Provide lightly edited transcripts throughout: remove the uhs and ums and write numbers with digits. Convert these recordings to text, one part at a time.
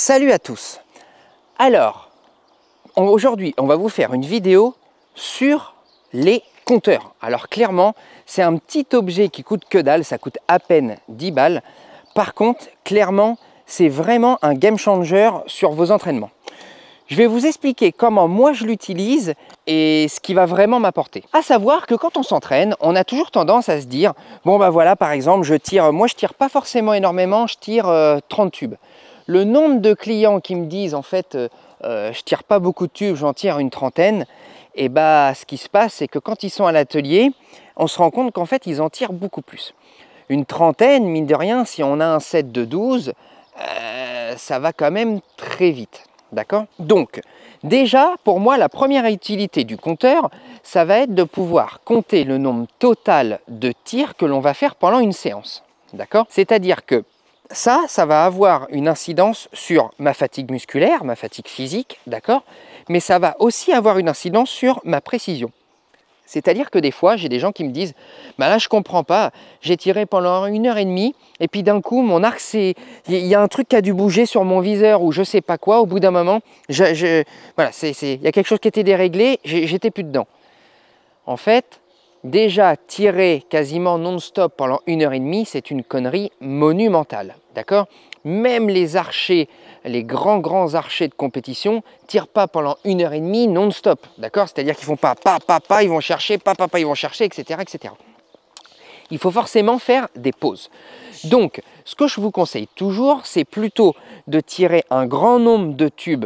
Salut à tous. Alors, aujourd'hui, on va vous faire une vidéo sur les compteurs. Alors clairement, c'est un petit objet qui coûte que dalle, ça coûte à peine 10 balles. Par contre, clairement, c'est vraiment un game changer sur vos entraînements. Je vais vous expliquer comment moi je l'utilise et ce qui va vraiment m'apporter. À savoir que quand on s'entraîne, on a toujours tendance à se dire bon bah voilà, par exemple, moi je tire pas forcément énormément, je tire 30 tubes. Le nombre de clients qui me disent en fait je tire pas beaucoup de tubes, j'en tire une trentaine, et bah ce qui se passe c'est que quand ils sont à l'atelier, on se rend compte qu'en fait ils en tirent beaucoup plus. Une trentaine, mine de rien, si on a un set de 12, ça va quand même très vite. D'accord? Donc, déjà, pour moi, la première utilité du compteur, ça va être de pouvoir compter le nombre total de tirs que l'on va faire pendant une séance. D'accord? C'est-à-dire que ça va avoir une incidence sur ma fatigue musculaire, ma fatigue physique, d'accord? Mais ça va aussi avoir une incidence sur ma précision. C'est-à-dire que des fois, j'ai des gens qui me disent bah là, je ne comprends pas, j'ai tiré pendant 1h30 et puis d'un coup, mon arc, il y a un truc qui a dû bouger sur mon viseur ou je ne sais pas quoi. Au bout d'un moment, voilà, il y a quelque chose qui était déréglé, j'étais plus dedans. En fait, déjà, tirer quasiment non-stop pendant 1h30, c'est une connerie monumentale. D'accord? Même les archers, les grands archers de compétition tirent pas pendant 1h30 non-stop, d'accord? C'est-à-dire qu'ils font pas, ils vont chercher, ils vont chercher, etc., etc. Il faut forcément faire des pauses. Donc, ce que je vous conseille toujours, c'est plutôt de tirer un grand nombre de tubes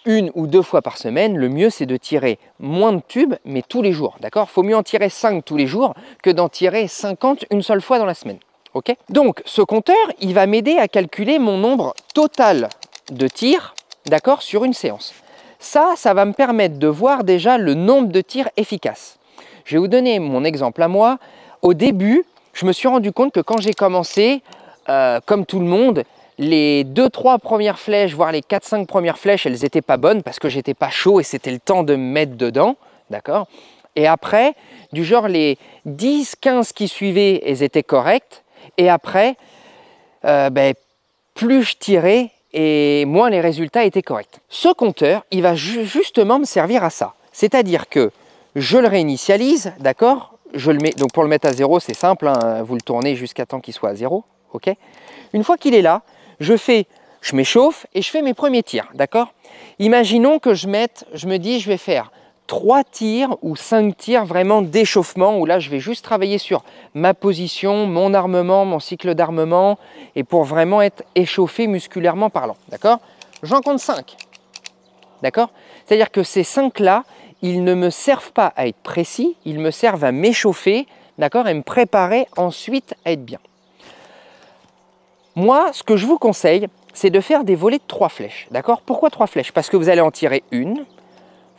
une ou deux fois par semaine. Le mieux, c'est de tirer moins de tubes, mais tous les jours, d'accord? Il faut mieux en tirer 5 tous les jours que d'en tirer 50 une seule fois dans la semaine. Okay. Donc ce compteur, il va m'aider à calculer mon nombre total de tirs, d'accord, sur une séance. Ça va me permettre de voir déjà le nombre de tirs efficaces. Je vais vous donner mon exemple à moi. Au début, je me suis rendu compte que quand j'ai commencé, comme tout le monde, les 2-3 premières flèches, voire les 4-5 premières flèches, elles n'étaient pas bonnes parce que j'étais pas chaud et c'était le temps de me mettre dedans, d'accord. Et après, du genre les 10-15 qui suivaient, elles étaient correctes. Et après, plus je tirais et moins les résultats étaient corrects. Ce compteur, il va justement me servir à ça. C'est-à-dire que je le réinitialise, d'accord? Je le mets, donc pour le mettre à 0, c'est simple, hein, vous le tournez jusqu'à temps qu'il soit à 0. Okay. Une fois qu'il est là, je m'échauffe et je fais mes premiers tirs, d'accord? Imaginons que je me dis je vais faire 3 tirs ou 5 tirs vraiment d'échauffement où là je vais juste travailler sur ma position, mon armement, mon cycle d'armement et pour vraiment être échauffé musculairement parlant, d'accord? J'en compte 5, d'accord? C'est-à-dire que ces 5 là, ils ne me servent pas à être précis, ils me servent à m'échauffer, d'accord? Et me préparer ensuite à être bien. Moi, ce que je vous conseille, c'est de faire des volets de 3 flèches, d'accord? Pourquoi 3 flèches? Parce que vous allez en tirer une,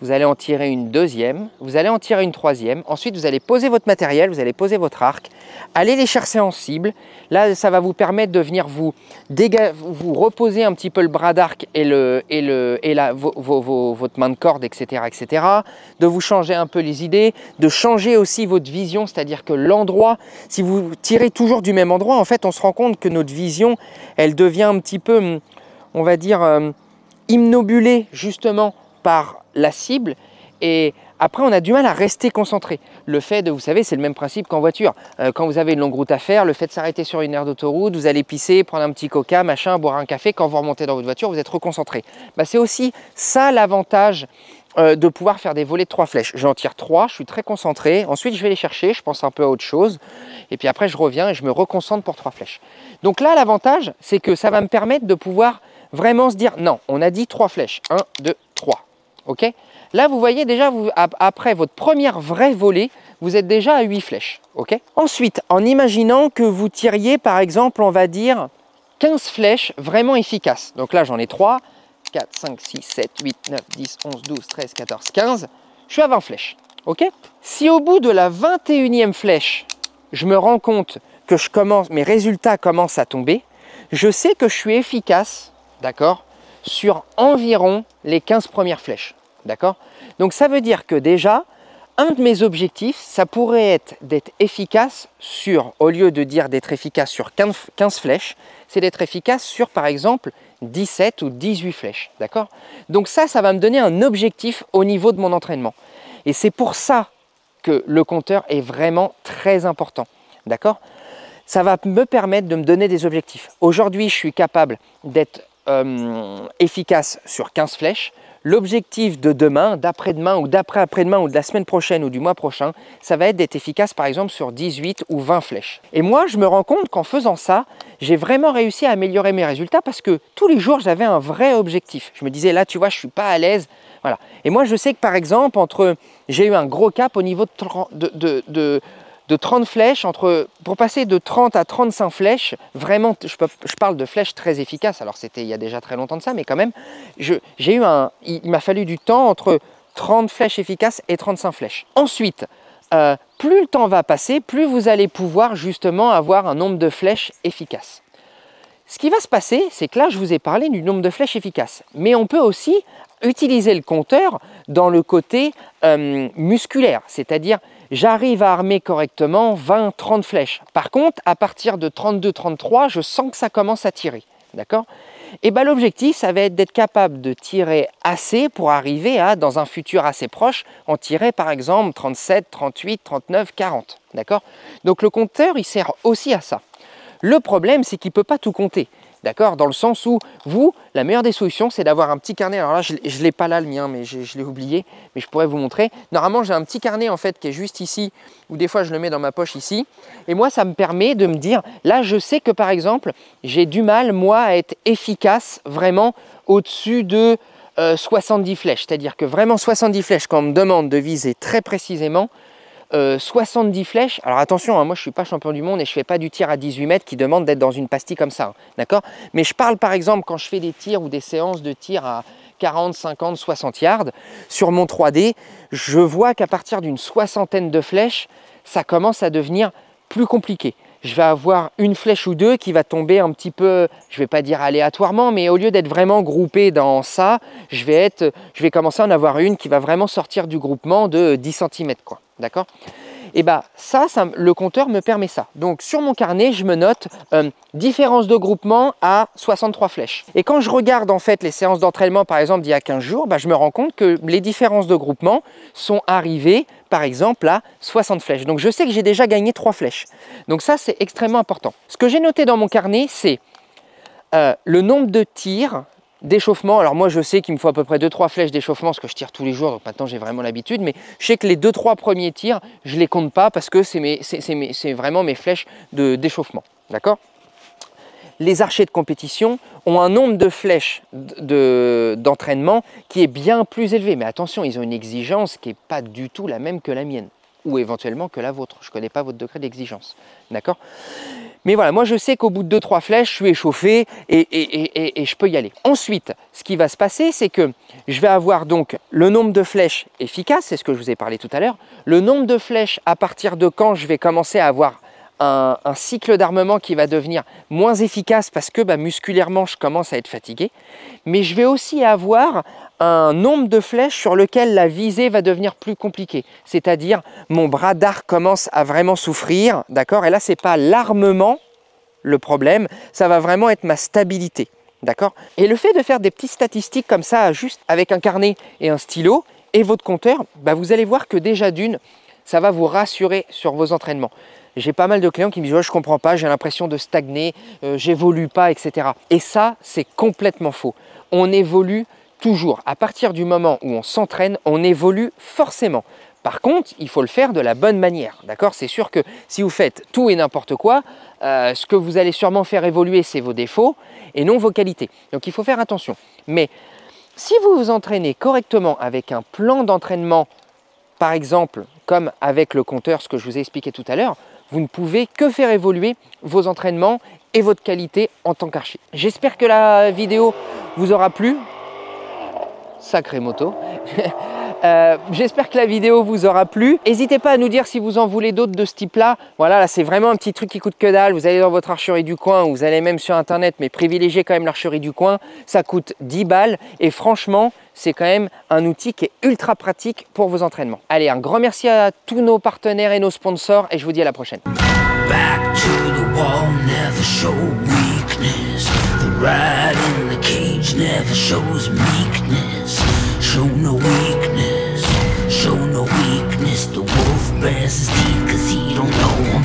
vous allez en tirer une deuxième, vous allez en tirer une troisième. Ensuite, vous allez poser votre matériel, vous allez poser votre arc, aller les chercher en cible. Là, ça va vous permettre de venir vous reposer un petit peu le bras d'arc et votre main de corde, etc., etc. De vous changer un peu les idées, de changer aussi votre vision, c'est-à-dire que l'endroit, si vous tirez toujours du même endroit, en fait, on se rend compte que notre vision, elle devient un petit peu, on va dire, imnobulée justement par la cible et après on a du mal à rester concentré. Le fait de, vous savez, c'est le même principe qu'en voiture. Quand vous avez une longue route à faire, le fait de s'arrêter sur une aire d'autoroute, vous allez pisser, prendre un petit coca, machin, boire un café, quand vous remontez dans votre voiture, vous êtes reconcentré. Bah, c'est aussi ça l'avantage de pouvoir faire des volets de 3 flèches. J'en tire 3, je suis très concentré, ensuite je vais les chercher, je pense un peu à autre chose, et puis après je reviens et je me reconcentre pour 3 flèches. Donc là l'avantage, c'est que ça va me permettre de pouvoir vraiment se dire, non, on a dit 3 flèches, 1, 2, 3. Okay. Là, vous voyez déjà, après votre première vraie volée, vous êtes déjà à 8 flèches. Okay. Ensuite, en imaginant que vous tiriez, par exemple, on va dire 15 flèches vraiment efficaces. Donc là, j'en ai 3, 4, 5, 6, 7, 8, 9, 10, 11, 12, 13, 14, 15. Je suis à 20 flèches. Okay. Si au bout de la 21e flèche, je me rends compte que mes résultats commencent à tomber, je sais que je suis efficace, d'accord, sur environ les 15 premières flèches, d'accord? Donc ça veut dire que déjà, un de mes objectifs, ça pourrait être d'être efficace sur, au lieu de dire d'être efficace sur 15 flèches, c'est d'être efficace sur par exemple 17 ou 18 flèches, d'accord? Donc ça va me donner un objectif au niveau de mon entraînement. Et c'est pour ça que le compteur est vraiment très important, d'accord? Ça va me permettre de me donner des objectifs. Aujourd'hui, je suis capable d'être efficace sur 15 flèches. L'objectif de demain, d'après-demain ou d'après-après-demain ou de la semaine prochaine ou du mois prochain, ça va être d'être efficace par exemple sur 18 ou 20 flèches. Et moi, je me rends compte qu'en faisant ça, j'ai vraiment réussi à améliorer mes résultats parce que tous les jours, j'avais un vrai objectif. Je me disais là, tu vois, je ne suis pas à l'aise. Voilà. Et moi, je sais que par exemple, j'ai eu un gros cap au niveau de 30 flèches, pour passer de 30 à 35 flèches, vraiment, je parle de flèches très efficaces, alors c'était il y a déjà très longtemps de ça, mais quand même, il m'a fallu du temps entre 30 flèches efficaces et 35 flèches. Ensuite, plus le temps va passer, plus vous allez pouvoir justement avoir un nombre de flèches efficaces. Ce qui va se passer, c'est que là, je vous ai parlé du nombre de flèches efficaces, mais on peut aussi utiliser le compteur dans le côté musculaire, c'est-à-dire j'arrive à armer correctement 20-30 flèches. Par contre, à partir de 32-33, je sens que ça commence à tirer. D'accord? Et bien l'objectif, ça va être d'être capable de tirer assez pour arriver à, dans un futur assez proche, en tirer par exemple 37, 38, 39, 40. D'accord? Donc le compteur, il sert aussi à ça. Le problème, c'est qu'il ne peut pas tout compter. D'accord? Dans le sens où, vous, la meilleure des solutions, c'est d'avoir un petit carnet. Alors là, je ne l'ai pas là, le mien, mais je l'ai oublié. Mais je pourrais vous montrer. Normalement, j'ai un petit carnet, en fait, qui est juste ici. Ou des fois, je le mets dans ma poche ici. Et moi, ça me permet de me dire, là, je sais que, par exemple, j'ai du mal, moi, à être efficace, vraiment, au-dessus de 70 flèches. C'est-à-dire que vraiment, 70 flèches, quand on me demande de viser très précisément, 70 flèches, alors attention, hein, moi je ne suis pas champion du monde et je ne fais pas du tir à 18 mètres qui demande d'être dans une pastille comme ça, hein, d'accord? Mais je parle par exemple quand je fais des tirs ou des séances de tir à 40, 50, 60 yards, sur mon 3D, je vois qu'à partir d'une soixantaine de flèches, ça commence à devenir plus compliqué. Je vais avoir une flèche ou deux qui va tomber un petit peu, je ne vais pas dire aléatoirement, mais au lieu d'être vraiment groupé dans ça, je vais commencer à en avoir une qui va vraiment sortir du groupement de 10 cm, quoi. D'accord? Et bien ça, le compteur me permet ça. Donc sur mon carnet, je me note différence de groupement à 63 flèches. Et quand je regarde en fait les séances d'entraînement, par exemple d'il y a 15 jours, je me rends compte que les différences de groupement sont arrivées par exemple à 60 flèches. Donc je sais que j'ai déjà gagné 3 flèches. Donc ça, c'est extrêmement important. Ce que j'ai noté dans mon carnet, c'est le nombre de tirs d'échauffement. Alors moi, je sais qu'il me faut à peu près 2-3 flèches d'échauffement parce que je tire tous les jours, donc maintenant j'ai vraiment l'habitude. Mais je sais que les 2-3 premiers tirs, je ne les compte pas parce que c'est vraiment mes flèches d'échauffement. D'accord? Les archers de compétition ont un nombre de flèches d'entraînement qui est bien plus élevé. Mais attention, ils ont une exigence qui n'est pas du tout la même que la mienne ou éventuellement que la vôtre. Je ne connais pas votre degré d'exigence. D'accord? Mais voilà, moi je sais qu'au bout de 2-3 flèches, je suis échauffé et je peux y aller. Ensuite, ce qui va se passer, c'est que je vais avoir donc le nombre de flèches efficaces, c'est ce que je vous ai parlé tout à l'heure, le nombre de flèches à partir de quand je vais commencer à avoir un cycle d'armement qui va devenir moins efficace parce que musculairement, je commence à être fatigué. Mais je vais aussi avoir un nombre de flèches sur lequel la visée va devenir plus compliquée. C'est-à-dire, mon bras d'arc commence à vraiment souffrir, d'accord? Et là, ce n'est pas l'armement le problème, ça va vraiment être ma stabilité, d'accord? Et le fait de faire des petites statistiques comme ça, juste avec un carnet et un stylo et votre compteur, vous allez voir que déjà d'une, ça va vous rassurer sur vos entraînements. J'ai pas mal de clients qui me disent oh, « je ne comprends pas, j'ai l'impression de stagner, j'évolue pas, etc. » Et ça, c'est complètement faux. On évolue toujours. À partir du moment où on s'entraîne, on évolue forcément. Par contre, il faut le faire de la bonne manière. D'accord? C'est sûr que si vous faites tout et n'importe quoi, ce que vous allez sûrement faire évoluer, c'est vos défauts et non vos qualités. Donc, il faut faire attention. Mais si vous vous entraînez correctement avec un plan d'entraînement, par exemple, comme avec le compteur, ce que je vous ai expliqué tout à l'heure, vous ne pouvez que faire évoluer vos entraînements et votre qualité en tant qu'archer. J'espère que la vidéo vous aura plu. Sacrée moto. J'espère que la vidéo vous aura plu. N'hésitez pas à nous dire si vous en voulez d'autres de ce type-là. Voilà, là c'est vraiment un petit truc qui coûte que dalle. Vous allez dans votre archerie du coin ou vous allez même sur internet, mais privilégiez quand même l'archerie du coin. Ça coûte 10 balles et franchement, c'est quand même un outil qui est ultra pratique pour vos entraînements. Allez, un grand merci à tous nos partenaires et nos sponsors et je vous dis à la prochaine. Back to the wall, never show weakness. The ride in the never shows meekness, show no weakness.